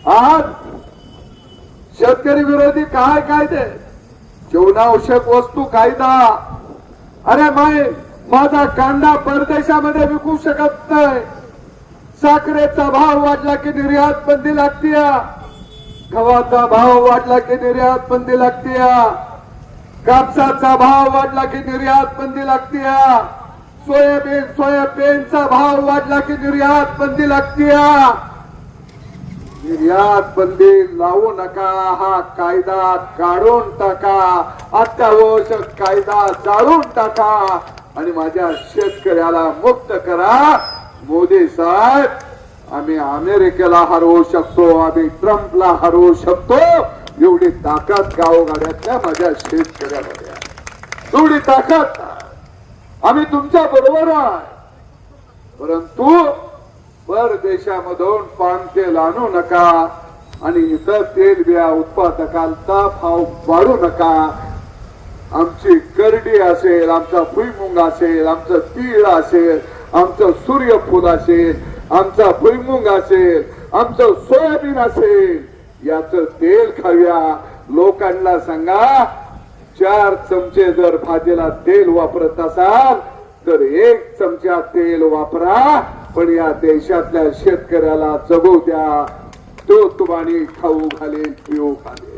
आज शेतकरी विरोधी काय कायदे, जीवनावश्यक वस्तू कायदा, अरे माझा कांदा परदेशामध्ये विकू शकत नाही, साखरेचा भाव वाढला की निर्यात बंदी लागते, गव्हाचा भाव वाढला की निर्यात बंदी लागते, कापसाचा भाव वाढला की निर्यात बंदी लागते, सोयाबीनचा भाव वाढला की निर्यात बंदी लागते. निर्यात बंदी लावू नका, हा कायदा काढून टाका, अत्यावश्यक कायदा जाळून टाका आणि माझ्या शेतकऱ्याला मुक्त करा. मोदी साहेब, आम्ही अमेरिकेला हरवू शकतो, आम्ही ट्रम्पला हरवू शकतो, एवढी ताकद गावगाड्यातल्या माझ्या शेतकऱ्यामध्ये आहे. एवढी ताकद आम्ही तुमच्या बरोबर आहे. परंतु परदेशामधून पाम तेल आणू नका आणि इतर तेल बिया उत्पादकांचा भाव वाढू नका. आमची करडी असेल, आमचा भुईमुंग असेल, आमचं तीळ असेल, आमचं सूर्यफूल असेल, आमचा भुईमुंग असेल, आमचं सोयाबीन असेल, याचं तेल खाऊया. लोकांना सांगा, 4 चमचे जर भाजीला तेल वापरत असाल तर 1 चमचा तेल वापरा, पण या देशातल्या शेतकऱ्याला जगू द्या. तो तुम्हाला खाऊ घालेल, पिऊ घालेल.